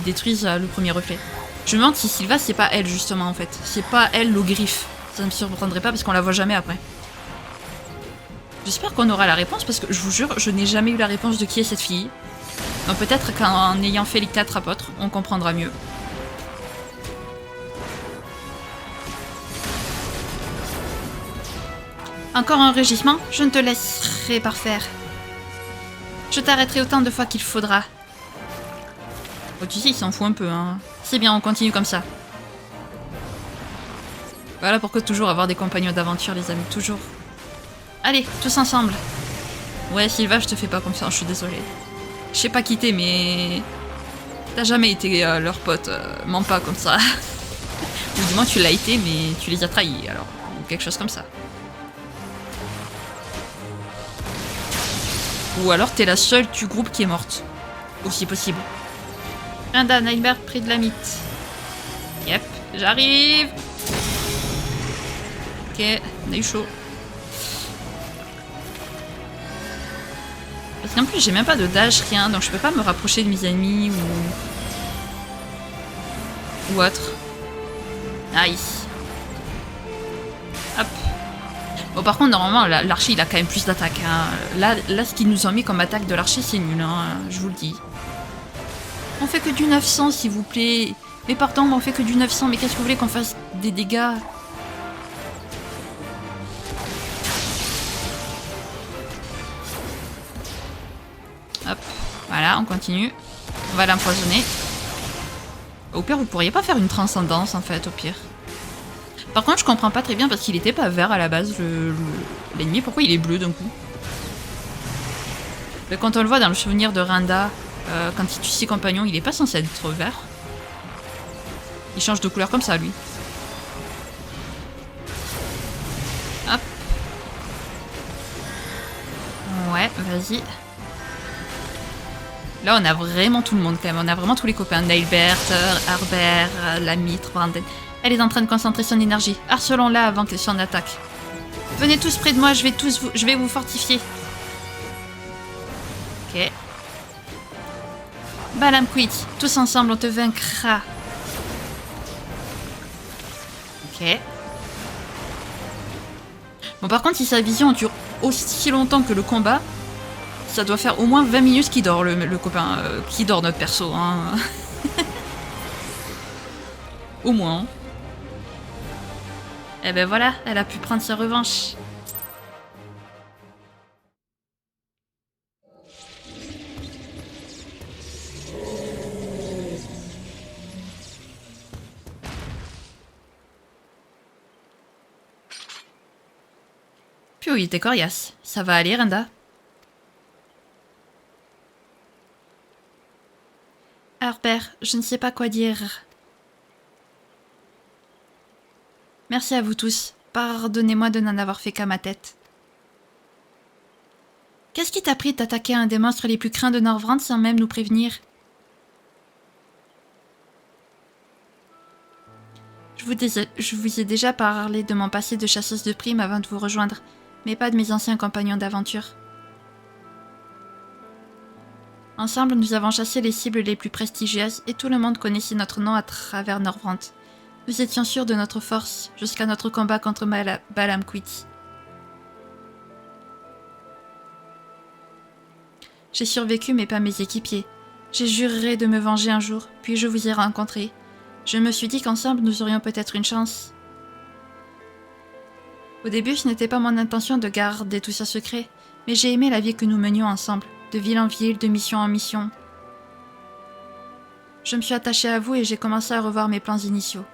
détruisent le premier reflet. Je me demande si Sylva, c'est pas elle, justement, en fait. C'est pas elle, l'Ogriffe. Ça me surprendrait pas, parce qu'on la voit jamais après. J'espère qu'on aura la réponse, parce que je vous jure, je n'ai jamais eu la réponse de qui est cette fille. Donc peut-être qu'en ayant fait les 4 apôtres, on comprendra mieux. Encore un rugissement, je ne te laisserai pas faire. Je t'arrêterai autant de fois qu'il faudra. Oh, tu sais, il s'en fout un peu, hein. C'est bien, on continue comme ça. Voilà pourquoi toujours avoir des compagnons d'aventure, les amis, toujours. Allez, tous ensemble. Ouais, Sylva, je te fais pas confiance, je suis désolée. Je sais pas qui t'es, mais... T'as jamais été leur pote. Mens pas comme ça. Ou du moins tu l'as été, mais tu les as trahis, alors. Ou quelque chose comme ça. Ou alors t'es la seule du groupe qui est morte. Aussi possible. Linda, Nightbird près de la mythe. Yep, j'arrive. Ok, on a eu chaud. Parce qu'en plus j'ai même pas de dash, rien, donc je peux pas me rapprocher de mes ennemis ou autre. Nice. Hop. Bon par contre normalement l'archer il a quand même plus d'attaque. Hein. Là ce qu'ils nous ont mis comme attaque de l'archer c'est nul, hein, je vous le dis. On fait que du 900 s'il vous plaît. Mais pardon, on fait que du 900, mais qu'est-ce que vous voulez qu'on fasse des dégâts? Hop, voilà, on continue. On va l'empoisonner. Au pire, vous pourriez pas faire une transcendance en fait, au pire. Par contre, je comprends pas très bien parce qu'il était pas vert à la base, l'ennemi. Pourquoi il est bleu d'un coup? Mais quand on le voit dans le souvenir de Randa, quand il tue ses compagnons, il est pas censé être vert. Il change de couleur comme ça, lui. Hop. Ouais, vas-y. Là, on a vraiment tout le monde, quand même. On a vraiment tous les copains. Nightbird, Harbert, la Mitre, Brandon. Elle est en train de concentrer son énergie. Harcelons-la avant que son attaque. Venez tous près de moi, je vais vous fortifier. Ok. Balamquit, tous ensemble, on te vaincra. Ok. Bon, par contre, si sa vision dure aussi longtemps que le combat, ça doit faire au moins 20 minutes qu'il dort, le copain. Qui dort, notre perso. Hein. Au moins. Et ben voilà, elle a pu prendre sa revanche. Puis oui, il était coriace. Ça va aller, Renda? Harbert, je ne sais pas quoi dire. Merci à vous tous. Pardonnez-moi de n'en avoir fait qu'à ma tête. Qu'est-ce qui t'a pris de t'attaquer à un des monstres les plus craints de Norvrand sans même nous prévenir? Je vous ai déjà parlé de mon passé de chasseuse de primes avant de vous rejoindre, mais pas de mes anciens compagnons d'aventure. Ensemble, nous avons chassé les cibles les plus prestigieuses et tout le monde connaissait notre nom à travers Norvrand. Nous étions sûrs de notre force jusqu'à notre combat contre Balamquit. J'ai survécu mais pas mes équipiers. J'ai juré de me venger un jour, puis je vous ai rencontrés. Je me suis dit qu'ensemble nous aurions peut-être une chance. Au début, ce n'était pas mon intention de garder tout ça secret, mais j'ai aimé la vie que nous menions ensemble, de ville en ville, de mission en mission. Je me suis attachée à vous et j'ai commencé à revoir mes plans initiaux.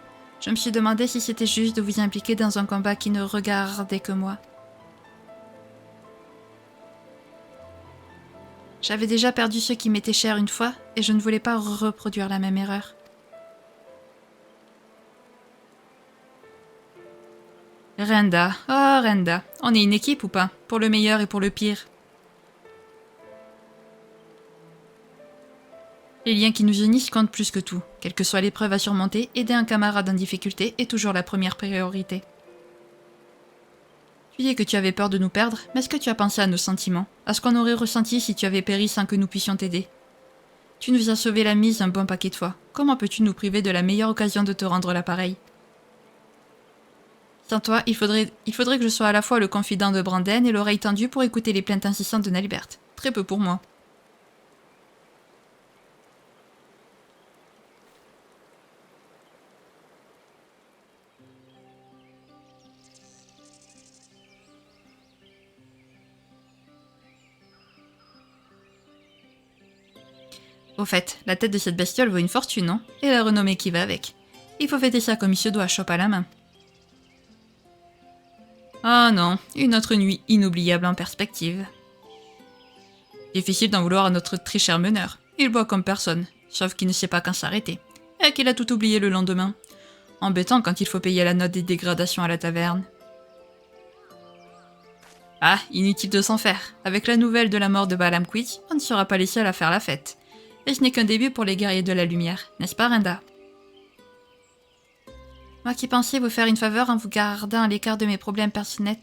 Je me suis demandé si c'était juste de vous impliquer dans un combat qui ne regardait que moi. J'avais déjà perdu ceux qui m'étaient chers une fois, et je ne voulais pas reproduire la même erreur. Renda, oh Renda, on est une équipe ou pas? Pour le meilleur et pour le pire. Les liens qui nous unissent comptent plus que tout. Quelle que soit l'épreuve à surmonter, aider un camarade en difficulté est toujours la première priorité. Tu dis que tu avais peur de nous perdre, mais est-ce que tu as pensé à nos sentiments? À ce qu'on aurait ressenti si tu avais péri sans que nous puissions t'aider? Tu nous as sauvé la mise un bon paquet de fois. Comment peux-tu nous priver de la meilleure occasion de te rendre l'appareil? Sans toi, il faudrait que je sois à la fois le confident de Brandon et l'oreille tendue pour écouter les plaintes insistantes de Nalbert. Très peu pour moi. Au fait, la tête de cette bestiole vaut une fortune, non? Et la renommée qui va avec. Il faut fêter ça comme il se doit, chope à la main. Ah non, une autre nuit inoubliable en perspective. Difficile d'en vouloir à notre très cher meneur. Il boit comme personne, sauf qu'il ne sait pas quand s'arrêter. Et qu'il a tout oublié le lendemain. Embêtant quand il faut payer la note des dégradations à la taverne. Ah, inutile de s'en faire. Avec la nouvelle de la mort de Balamquid, on ne sera pas les seuls à faire la fête. Et ce n'est qu'un début pour les guerriers de la lumière, n'est-ce pas, Renda? Moi qui pensais vous faire une faveur en vous gardant à l'écart de mes problèmes personnels.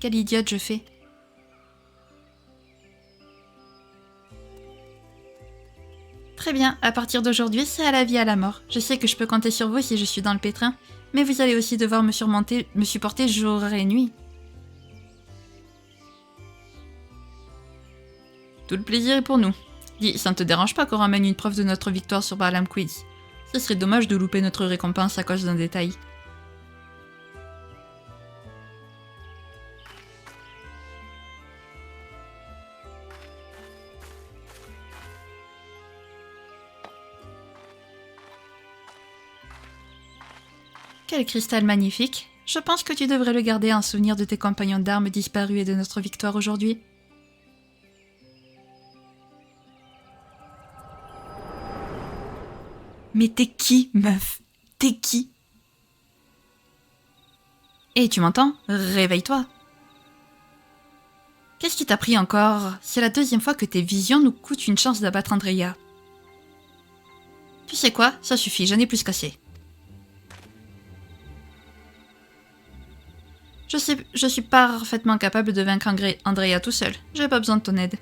Quelle idiote je fais. Très bien, à partir d'aujourd'hui, c'est à la vie à la mort. Je sais que je peux compter sur vous si je suis dans le pétrin, mais vous allez aussi devoir me supporter jour et nuit. Tout le plaisir est pour nous. Dis, ça ne te dérange pas qu'on ramène une preuve de notre victoire sur Balamquid? Ce serait dommage de louper notre récompense à cause d'un détail. Quel cristal magnifique! Je pense que tu devrais le garder en souvenir de tes compagnons d'armes disparus et de notre victoire aujourd'hui. Mais t'es qui, meuf? T'es qui? Hé, tu m'entends? Réveille-toi. Qu'est-ce qui t'a pris encore? C'est la deuxième fois que tes visions nous coûtent une chance d'abattre Andrea. Tu sais quoi? Ça suffit, j'en ai plus qu'assez. Je suis parfaitement capable de vaincre Andrea tout seul. J'ai pas besoin de ton aide.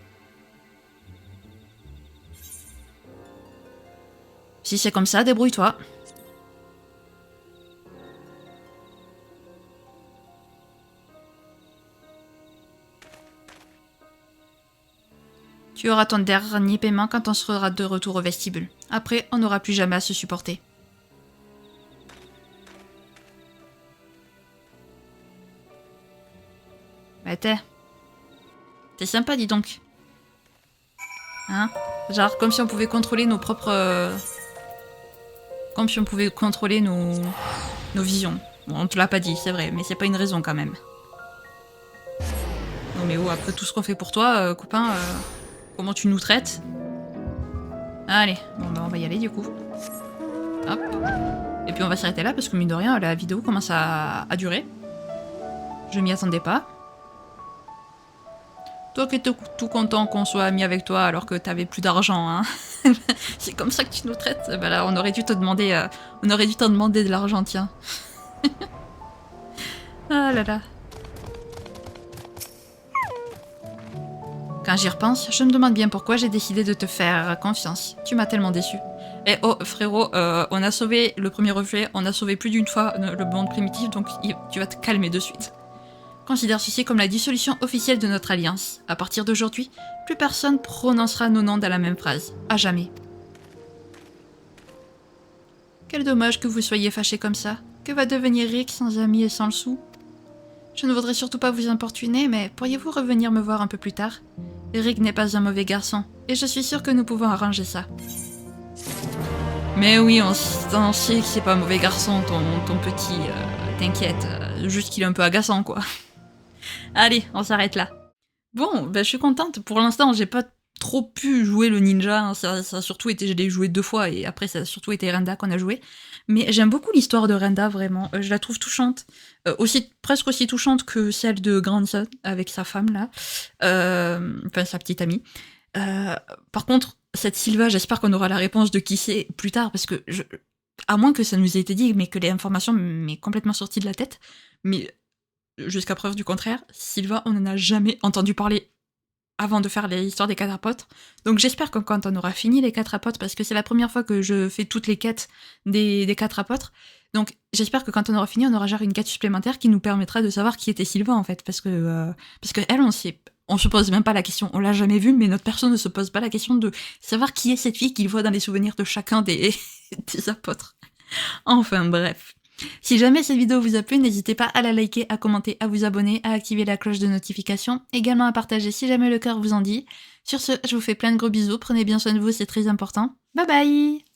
Si c'est comme ça, débrouille-toi. Tu auras ton dernier paiement quand on sera de retour au vestibule. Après, on n'aura plus jamais à se supporter. Bah t'es sympa, dis donc. Hein? Genre, comme si on pouvait contrôler nos propres... Comme si on pouvait contrôler nos visions. Bon, on te l'a pas dit, c'est vrai, mais c'est pas une raison quand même. Non mais oh, après tout ce qu'on fait pour toi, copain, comment tu nous traites? Allez, bon bah on va y aller du coup. Hop. Et puis on va s'arrêter là parce que mine de rien, la vidéo commence à durer. Je m'y attendais pas. Toi qui étais tout content qu'on soit amis avec toi alors que t'avais plus d'argent, hein. C'est comme ça que tu nous traites? Bah là, on aurait dû te demander de l'argent, tiens. Ah là là. Quand j'y repense, je me demande bien pourquoi j'ai décidé de te faire confiance. Tu m'as tellement déçu. Eh oh, frérot, on a sauvé le premier reflet, on a sauvé plus d'une fois le monde primitif, donc tu vas te calmer de suite. Considère ceci comme la dissolution officielle de notre alliance. À partir d'aujourd'hui, plus personne prononcera nos noms dans la même phrase. À jamais. Quel dommage que vous soyez fâchés comme ça. Que va devenir Rick sans amis et sans le sou? Je ne voudrais surtout pas vous importuner, mais pourriez-vous revenir me voir un peu plus tard? Rick n'est pas un mauvais garçon, et je suis sûre que nous pouvons arranger ça. Mais oui, on sait que c'est pas un mauvais garçon, ton petit... T'inquiète, juste qu'il est un peu agaçant, quoi. Allez, on s'arrête là. Bon, bah, je suis contente. Pour l'instant, j'ai pas trop pu jouer le ninja. Hein. Ça a surtout été, je l'ai joué 2 fois et après, ça a surtout été Renda qu'on a joué. Mais j'aime beaucoup l'histoire de Renda, vraiment. Je la trouve touchante. Presque aussi touchante que celle de Grandson avec sa femme, là. Enfin, sa petite amie. Par contre, cette Sylva, j'espère qu'on aura la réponse de qui c'est plus tard parce que à moins que ça nous ait été dit, mais que les informations m'aient complètement sorti de la tête. Mais jusqu'à preuve du contraire, Sylva, on n'en a jamais entendu parler avant de faire l'histoire des 4 apôtres. Donc j'espère que quand on aura fini les 4 apôtres, parce que c'est la première fois que je fais toutes les quêtes des 4 apôtres, donc j'espère que quand on aura fini, on aura genre une quête supplémentaire qui nous permettra de savoir qui était Sylva en fait, parce que elle, on se pose même pas la question, on l'a jamais vue, mais notre personne ne se pose pas la question de savoir qui est cette fille qu'il voit dans les souvenirs de chacun des apôtres. Enfin bref. Si jamais cette vidéo vous a plu, n'hésitez pas à la liker, à commenter, à vous abonner, à activer la cloche de notification, également à partager si jamais le cœur vous en dit. Sur ce, je vous fais plein de gros bisous, prenez bien soin de vous, c'est très important. Bye bye!